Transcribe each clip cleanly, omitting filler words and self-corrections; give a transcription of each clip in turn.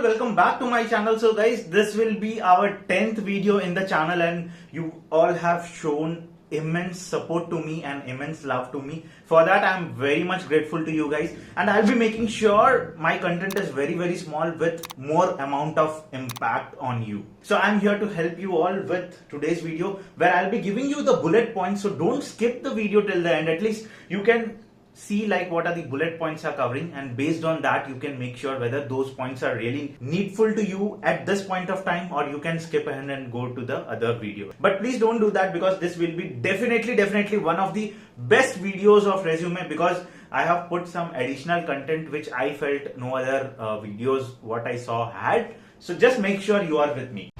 welcome back to my channel. So guys, this will be our 10th video in the channel and you all have shown immense support to me and immense love to me. For that I am very much grateful to you guys, and I'll be making sure my content is very small with more amount of impact on you. So I'm here to help you all with today's video where I'll be giving you the bullet points. So don't skip the video till the end. At least you can see like what are the bullet points are covering, and based on that you can make sure whether those points are really needful to you at this point of time, or you can skip ahead and go to the other video. But please don't do that, because this will be definitely one of the best videos of resume, because I have put some additional content which I felt no other videos what I saw had. So just make sure you are with me.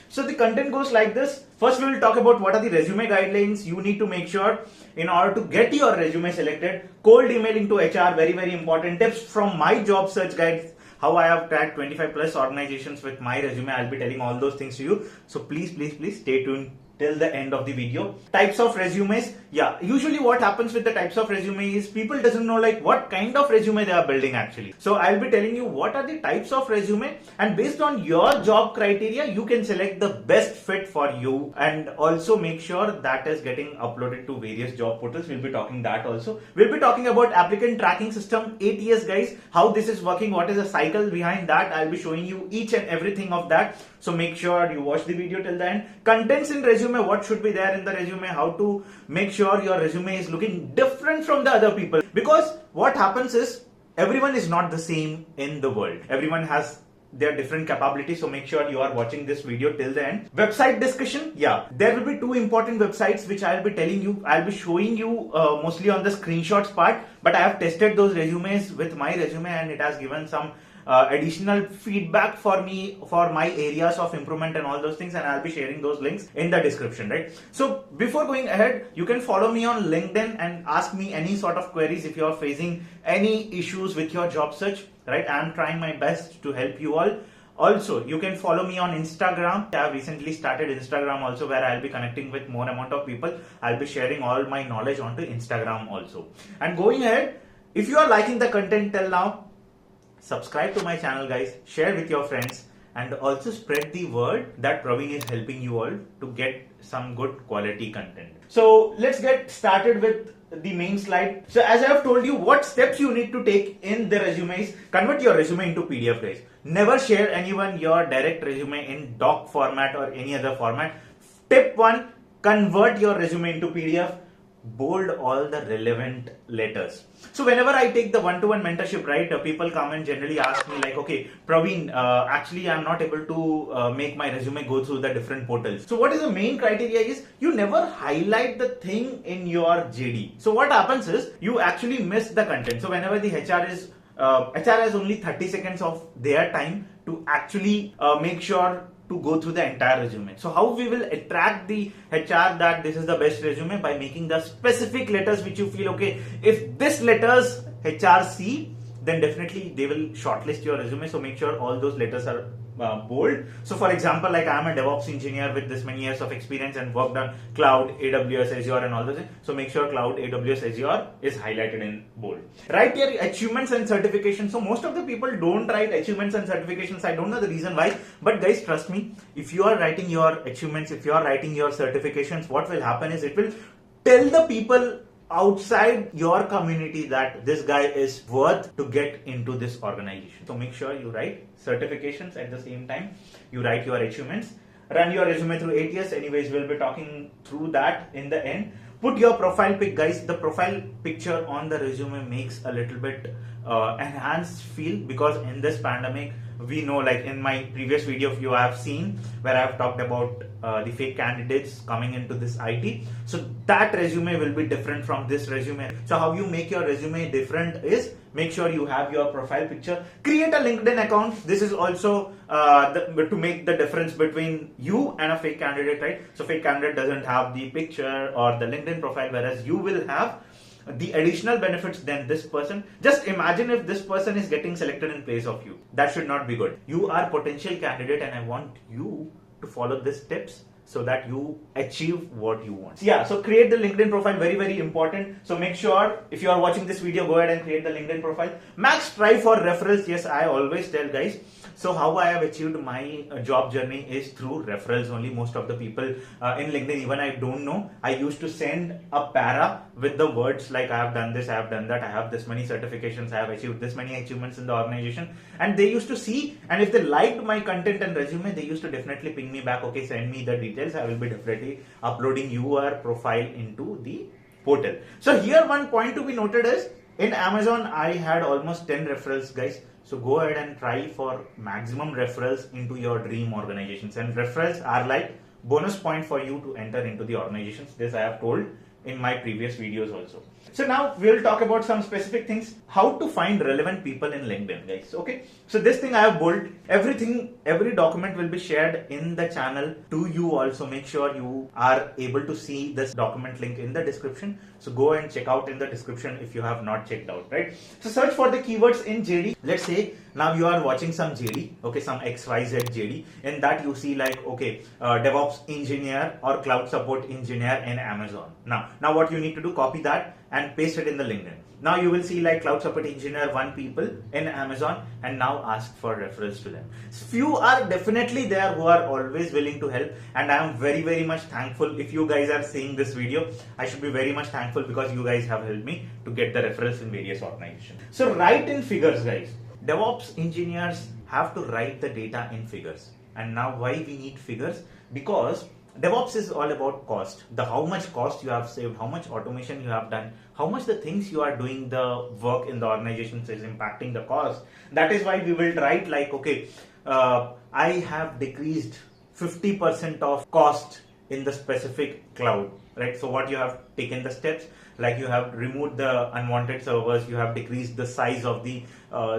So the content goes like this. First we will talk about what are the resume guidelines you need to make sure in order to get your resume selected. Cold emailing to HR, very important. Tips from my job search guide, how I have tracked 25 plus organizations with my resume. I'll be telling all those things to you. So please stay tuned till the end of the video. Types of resumes. Yeah, usually what happens with the types of resume is people doesn't know like what kind of resume they are building actually. So I'll be telling you what are the types of resume, and based on your job criteria you can select the best fit for you, and also make sure that is getting uploaded to various job portals. We'll be talking that also. We'll be talking about applicant tracking system, ATS guys, how this is working, what is the cycle behind that. I'll be showing you each and everything of that. So make sure you watch the video till the end. Contents in resume, what should be there in the resume, how to make sure your resume is looking different from the other people. Because what happens is everyone is not the same in the world. Everyone has their different capabilities. So make sure you are watching this video till the end. Website discussion. Yeah, there will be two important websites which I'll be telling you. I'll be showing you mostly on the screenshots part, but I have tested those resumes with my resume and it has given some additional feedback for me for my areas of improvement and all those things, and I'll be sharing those links in the description, right? So before going ahead, you can follow me on LinkedIn and ask me any sort of queries if you are facing any issues with your job search, right? I'm trying my best to help you all. Also, you can follow me on Instagram. I have recently started Instagram also, where I'll be connecting with more amount of people. I'll be sharing all my knowledge onto Instagram also. And going ahead, if you are liking the content till now, subscribe to my channel guys, share with your friends, and also spread the word that Praveen is helping you all to get some good quality content. So let's get started with the main slide. So as I have told you, what steps you need to take in the resumes, convert your resume into PDF guys. Never share anyone your direct resume in doc format or any other format. Tip 1, convert your resume into PDF. Bold all the relevant letters. So whenever I take the one-to-one mentorship, right, people come and generally ask me like, okay, Praveen, actually I'm not able to make my resume go through the different portals. So what is the main criteria is you never highlight the thing in your JD. So what happens is you actually miss the content. So whenever the HR has only 30 seconds of their time to actually make sure to go through the entire resume. So how we will attract the HR that this is the best resume? By making the specific letters which you feel, okay, if this letters HR see, then definitely they will shortlist your resume. So make sure all those letters are bold. So for example, like I am a DevOps engineer with this many years of experience and worked on cloud, AWS, Azure and all those things. So make sure cloud, AWS, Azure is highlighted in bold. Write your achievements and certifications. So most of the people don't write achievements and certifications. I don't know the reason why, but guys, trust me, if you are writing your achievements, if you are writing your certifications, what will happen is it will tell the people outside your community that this guy is worth to get into this organization. So make sure you write certifications at the same time you write your achievements. Run your resume through ATS. Anyways, we'll be talking through that in the end. Put your profile pic guys. The profile picture on the resume makes a little bit enhanced feel, because in this pandemic we know, like in my previous video if you have seen where I have talked about the fake candidates coming into this IT. So that resume will be different from this resume. So how you make your resume different is make sure you have your profile picture. Create a LinkedIn account. This is also to make the difference between you and a fake candidate, right? So fake candidate doesn't have the picture or the LinkedIn profile, whereas you will have the additional benefits than this person. Just imagine if this person is getting selected in place of you. That should not be good. You are potential candidate and I want you to follow these tips so that you achieve what you want. Yeah, so create the LinkedIn profile, very, very important. So make sure if you are watching this video, go ahead and create the LinkedIn profile. Max try for referrals. Yes, I always tell guys. So how I have achieved my job journey is through referrals only. Most of the people in LinkedIn, even I don't know, I used to send a para with the words like I have done this, I have done that, I have this many certifications, I have achieved this many achievements in the organization, and they used to see, and if they liked my content and resume, they used to definitely ping me back, okay, send me the details, I will be definitely uploading your profile into the portal. So here one point to be noted is, in Amazon, I had almost 10 referrals, guys. So go ahead and try for maximum referrals into your dream organizations. And referrals are like bonus point for you to enter into the organizations. This I have told in my previous videos also. So now we'll talk about some specific things, how to find relevant people in LinkedIn, guys. Okay. So this thing I have bold, every document will be shared in the channel to you also. Make sure you are able to see this document link in the description. So go and check out in the description if you have not checked out, right? So search for the keywords in JD. Let's say now you are watching some JD, okay, some XYZ JD. In that you see like, okay, DevOps engineer or cloud support engineer in Amazon. Now what you need to do, copy that and paste it in the LinkedIn. Now you will see like cloud support engineer 1 people in Amazon, and now ask for referrals to them. Few are definitely there who are always willing to help, and I am very, very much thankful. If you guys are seeing this video, I should be very much thankful because you guys have helped me to get the referrals in various organizations. So write in figures, guys. DevOps engineers have to write the data in figures. And now why we need figures? Because DevOps is all about cost. How much cost you have saved, how much automation you have done, how much the things you are doing, the work in the organizations is impacting the cost. That is why we will write like, okay, I have decreased 50% of cost in the specific cloud, right? So what you have taken the steps, like you have removed the unwanted servers, you have decreased the size of the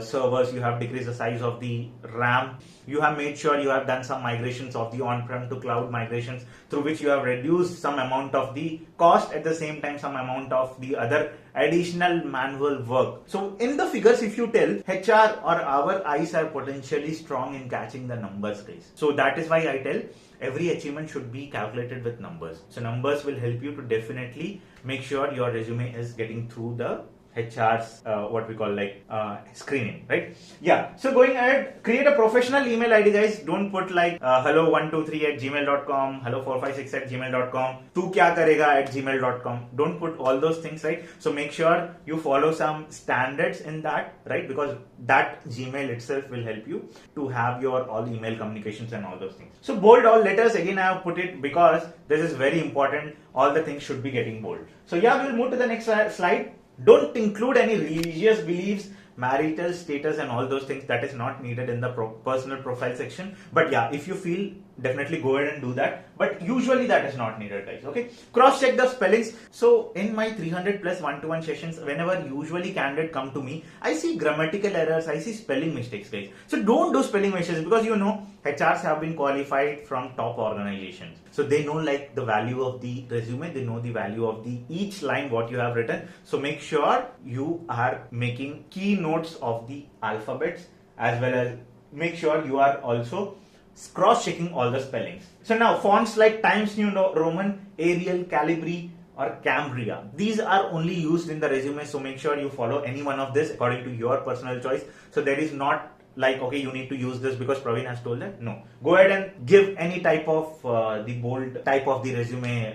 servers, you have decreased the size of the RAM, you have made sure you have done some migrations of the on-prem to cloud migrations, through which you have reduced some amount of the cost, at the same time some amount of the other additional manual work. So in the figures, if you tell, HR or our eyes are potentially strong in catching the numbers, guys. So that is why I tell every achievement should be calculated with numbers. So numbers will help you to definitely make sure your resume is getting through the HR's what we call like screening, right? Yeah. So going ahead, create a professional email ID, guys. Don't put like hello123@gmail.com, hello456@gmail.com, tu kya karega @gmail.com. Don't put all those things, right? So make sure you follow some standards in that, right? Because that Gmail itself will help you to have your all email communications and all those things. So bold all letters, again I have put it because this is very important. All the things should be getting bold. So yeah, we'll move to the next slide. Don't include any religious beliefs, marital status and all those things. That is not needed in the personal profile section. But yeah, if you feel, definitely go ahead and do that. But usually that is not needed, guys. Okay. Cross check the spellings. So in my 300 plus one-to-one sessions, whenever usually candidate come to me, I see grammatical errors, I see spelling mistakes, guys. So don't do spelling mistakes, because you know HRs have been qualified from top organizations. So they know like the value of the resume, they know the value of the each line what you have written. So make sure you are making key notes of the alphabets, as well as make sure you are also cross-checking all the spellings. So now fonts like Times New Roman, Arial, Calibri or Cambria, these are only used in the resume. So make sure you follow any one of this according to your personal choice. So there is not like, okay, you need to use this because Praveen has told that. No, go ahead and give any type of the bold type of the resume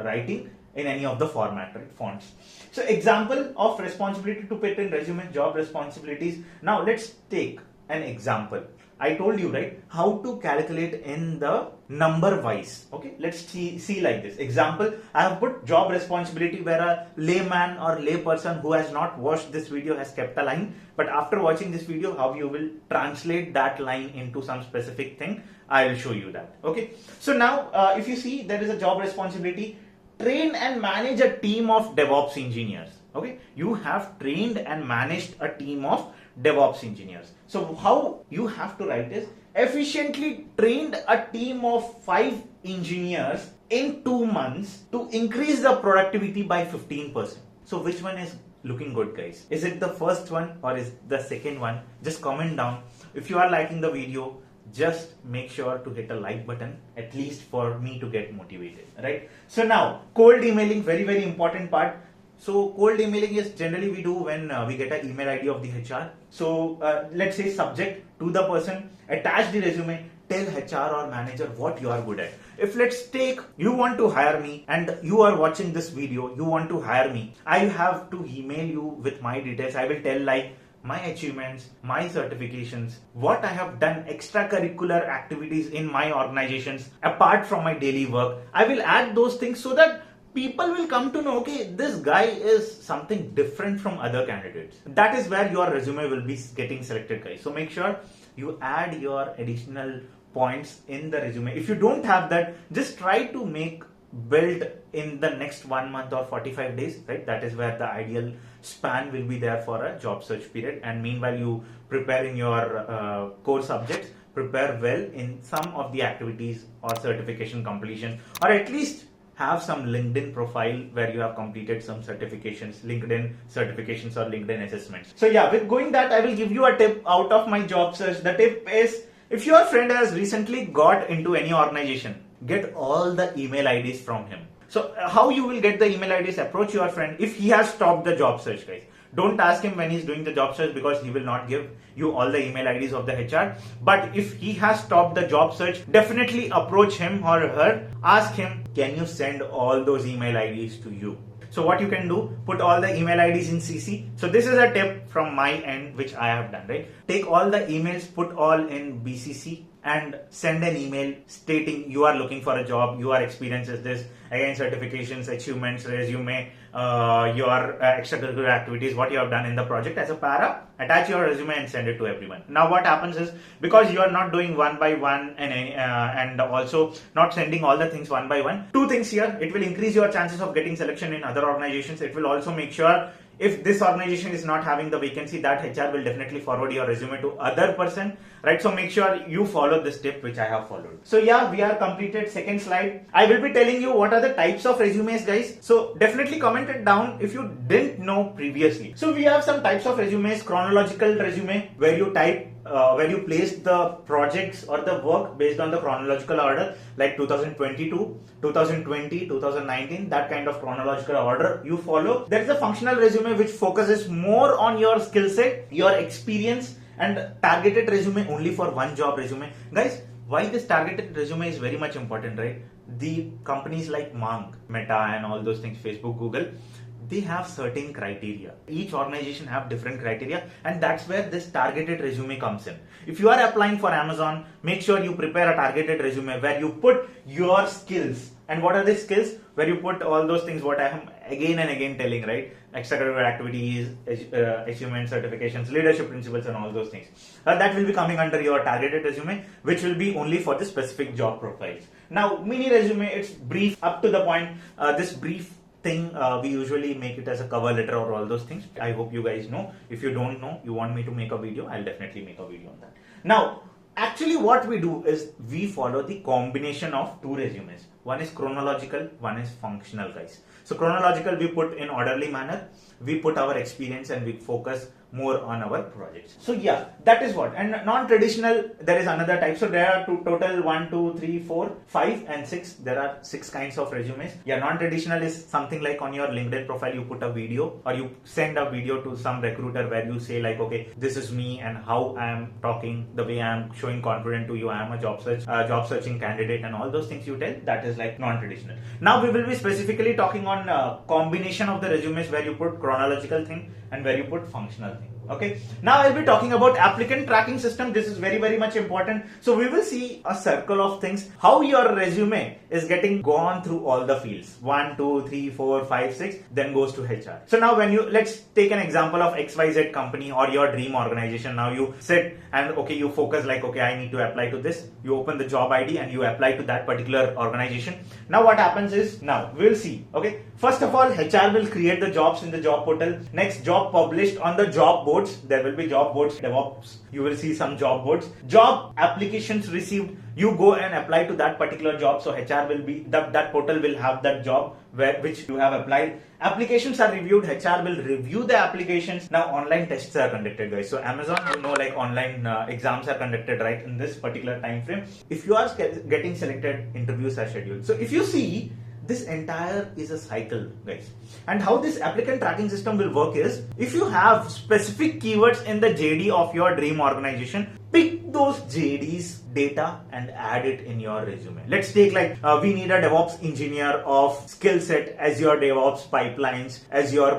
writing in any of the format, right? Fonts. So example of responsibility to put in resume, job responsibilities. Now let's take an example. I told you, right, how to calculate in the number wise. Okay, let's see like this. Example, I have put job responsibility where a layman or layperson who has not watched this video has kept a line. But after watching this video, how you will translate that line into some specific thing, I will show you that. Okay, so now if you see, there is a job responsibility, train and manage a team of DevOps engineers. Okay, you have trained and managed a team of DevOps engineers. So how you have to write is, efficiently trained a team of 5 engineers in 2 months to increase the productivity by 15%. So which one is looking good, guys? Is it the first one or is the second one? Just comment down. If you are liking the video, just make sure to hit a like button, at least for me to get motivated, right? So now, cold emailing, very, very important part. So cold emailing is generally we do when we get an email ID of the HR. So let's say subject to the person, attach the resume, tell HR or manager what you are good at. If let's take, you want to hire me and you are watching this video, you want to hire me, I have to email you with my details. I will tell like my achievements, my certifications, what I have done, extracurricular activities in my organizations, apart from my daily work. I will add those things so that people will come to know, okay, this guy is something different from other candidates. That is where your resume will be getting selected, guys. So make sure you add your additional points in the resume. If you don't have that, just try to build in the next 1 month or 45 days, right? That is where the ideal span will be there for a job search period. And meanwhile, you prepare in your core subjects, prepare well in some of the activities or certification completion, or at least have some LinkedIn profile where you have completed some certifications, LinkedIn certifications or LinkedIn assessments. So yeah, with going that, I will give you a tip out of my job search. The tip is, if your friend has recently got into any organization, get all the email IDs from him. So how you will get the email IDs? Approach your friend if he has stopped the job search, guys. Don't ask him when he's doing the job search because he will not give you all the email IDs of the HR. But if he has stopped the job search, definitely approach him or her. Ask him, can you send all those email IDs to you? So what you can do, put all the email IDs in CC. So this is a tip from my end, which I have done, right? Take all the emails, put all in BCC and send an email stating you are looking for a job, your experience is this, again certifications, achievements, resume, your extracurricular activities, what you have done in the project as a para, attach your resume and send it to everyone. Now what happens is, because you are not doing one by one and also not sending all the things one by one, two things here, it will increase your chances of getting selection in other organizations. It will also make sure if this organization is not having the vacancy, that HR will definitely forward your resume to other person, right? So make sure you follow this tip which I have followed. So yeah, we are completed. Second slide. I will be telling you what are the types of resumes, guys. So definitely comment it down if you didn't know previously. So we have some types of resumes. Chronological resume, where you type where you place the projects or the work based on the chronological order, like 2022, 2020, 2019, that kind of chronological order you follow. There is a functional resume which focuses more on your skill set, your experience, and targeted resume only for one job resume. Guys, why this targeted resume is very much important, right? The companies like Meta and all those things, Facebook, Google, they have certain criteria. Each organization have different criteria, and that's where this targeted resume comes in. If you are applying for Amazon, make sure you prepare a targeted resume where you put your skills. And what are the skills? Where you put all those things what I am again and again telling, right? Extracurricular activities, achievements, certifications, leadership principles, and all those things. That will be coming under your targeted resume, which will be only for the specific job profiles. Now, mini resume, it's brief, up to the point. This brief thing, we usually make it as a cover letter or all those things. I hope you guys know. If you don't know, you want me to make a video, I'll definitely make a video on that. Now, actually what we do is we follow the combination of two resumes. One is chronological, one is functional, guys. So chronological, we put in orderly manner, we put our experience and we focus more on our projects. So yeah, that is what. And non-traditional, there is another type. So there are total 1, 2, 3, 4, 5 and 6. There are 6 kinds of resumes. Yeah, non-traditional is something like on your LinkedIn profile, you put a video or you send a video to some recruiter where you say like, okay, this is me and how I am talking, the way I am showing confident to you, I am a job searching candidate, and all those things you tell, that is like non-traditional. Now we will be specifically talking on combination of the resumes where you put chronological thing and where you put functional thing. Okay, now I'll be talking about applicant tracking system. This is very, very much important. So we will see a circle of things, how your resume is getting gone through all the fields, 1, 2, 3, 4, 5, 6, then goes to HR. So now when let's take an example of XYZ company or your dream organization. Now you sit and okay, you focus like, okay, I need to apply to this. You open the job ID and you apply to that particular organization. Now what happens is, now we'll see. Okay, first of all, HR will create the jobs in the job portal. Next, job published on the job board. boards. There will be job boards, DevOps. You will see some job boards. Job applications received. You go and apply to that particular job. So HR will be, that portal will have that job which you have applied. Applications are reviewed. HR will review the applications. Now online tests are conducted, guys. So Amazon, like online exams are conducted right in this particular time frame. If you are getting selected, interviews are scheduled. So if you see, this entire is a cycle, guys. And how this applicant tracking system will work is, if you have specific keywords in the JD of your dream organization, pick those JDs data and add it in your resume. Let's take like we need a DevOps engineer of skill set, Azure DevOps pipelines, Azure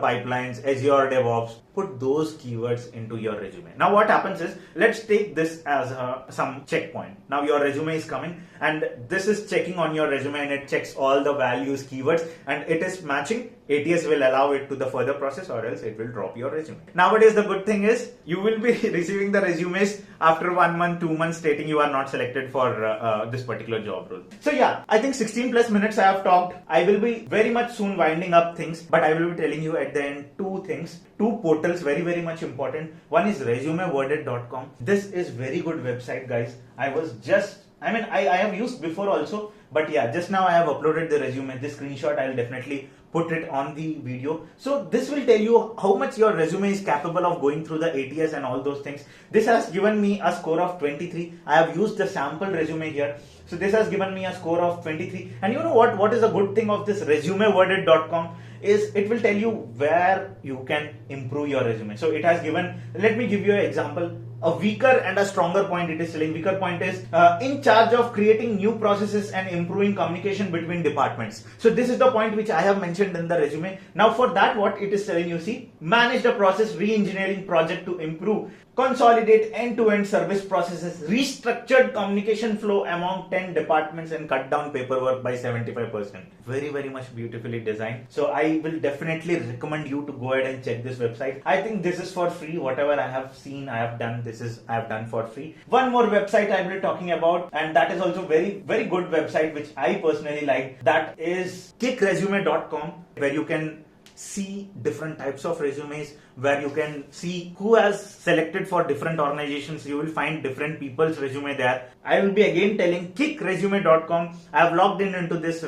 DevOps. Put those keywords into your resume. Now what happens is, let's take this as some checkpoint. Now your resume is coming and this is checking on your resume and it checks all the values, keywords, and it is matching. ATS will allow it to the further process, or else it will drop your resume. Nowadays the good thing is, you will be receiving the resumes after 1 month, 2 months stating you are not selected for this particular job role. So yeah, I think 16 plus minutes I have talked. I will be very much soon winding up things, but I will be telling you at the end two things. Two portals, very much important. One is resumeworded.com. This is very good website, guys. I have used before also, but yeah, just now I have uploaded the resume. This screenshot I will definitely put it on the video. So this will tell you how much your resume is capable of going through the ATS and all those things. This has given me a score of 23. I have used the sample resume here. So this has given me a score of 23. And you know what is the good thing of this resumeworded.com is, it will tell you where you can improve your resume. So it has given, let me give you an example. A weaker and a stronger point it is telling. Weaker point is in charge of creating new processes and improving communication between departments. So this is the point which I have mentioned in the resume. Now for that, what it is telling you, see, manage the process re-engineering project to improve, consolidate end-to-end service processes, restructured communication flow among 10 departments and cut down paperwork by 75%. Very much beautifully designed. So I will definitely recommend you to go ahead and check this website. I think this is for free. Whatever I have seen, I have done. I have done for free. One more website I will be talking about, and that is also very good website which I personally like. That is kickresume.com, where you can see different types of resumes, where you can see who has selected for different organizations. You will find different people's resume there. I will be again telling kickresume.com. I have logged in into this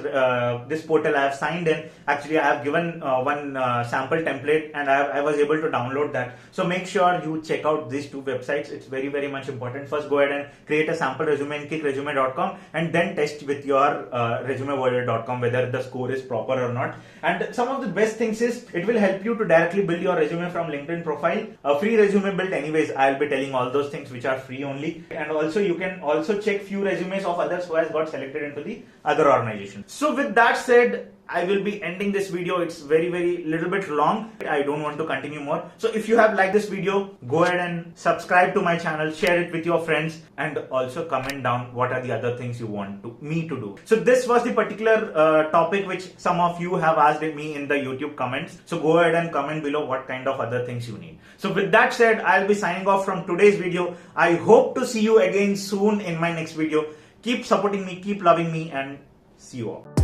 portal. I have signed in. Actually, I have given one sample template, and I was able to download that. So make sure you check out these two websites. It's very much important. First, go ahead and create a sample resume in kickresume.com, and then test with your resumeworded.com whether the score is proper or not. And some of the best things is, it will help you to directly build your resume from LinkedIn profile. A free resume build, anyways, I'll be telling all those things which are free only. And also you can also check few resumes of others who has got selected into the other organization. So with that said, I will be ending this video. It's very little bit long. I don't want to continue more. So if you have liked this video, go ahead and subscribe to my channel, share it with your friends, and also comment down what are the other things you want me to do. So this was the particular topic which some of you have asked me in the YouTube comments. So go ahead and comment below what kind of other things you need. So with that said, I'll be signing off from today's video. I hope to see you again soon in my next video. Keep supporting me, keep loving me, and see you all.